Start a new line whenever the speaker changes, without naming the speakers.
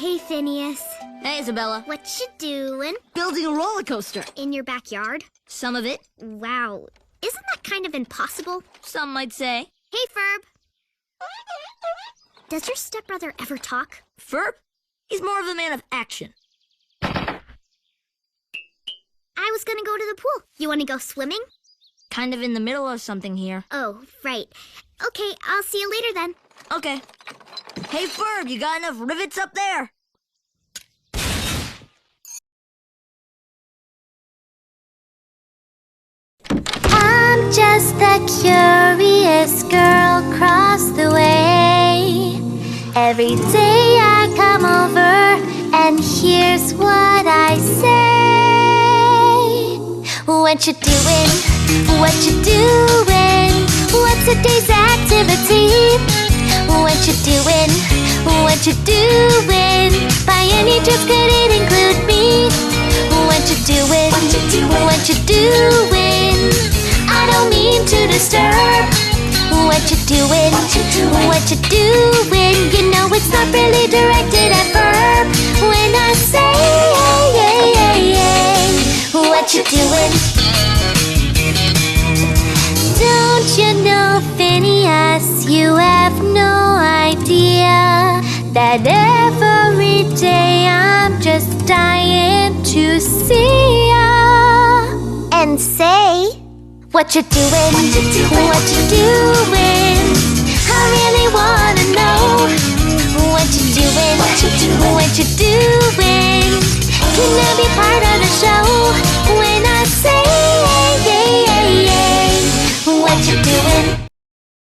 Hey, Phineas.
Hey, Isabella.
What you doing?
Building a roller coaster.
In your backyard?
Some of it,
Wow. Isn't that kind of impossible?
some might say.
Hey, Ferb. Does your stepbrother ever talk?
Ferb? He's more of a man of action.
I was gonna go to the pool. You wanna go swimming?
Kind of in the middle of something here.
Oh, right. Okay, I'll see you later then.
Okay. Hey, Ferb, you got enough rivets up there?
I'm just the curious girl across the way. Every day I come over, and here's what I say. What you doing? What you doing? What's a day's activity? What you doing? What you doing? By any chance could it include me? What you doing? What you doing? I don't mean to disturb. What you doing? What you doing? You know it's not really directed at Ferb. When I say what you doing? Don't you know, Phineas, you have no idea that every day I'm just dying to see ya and say what you doing, what you doing.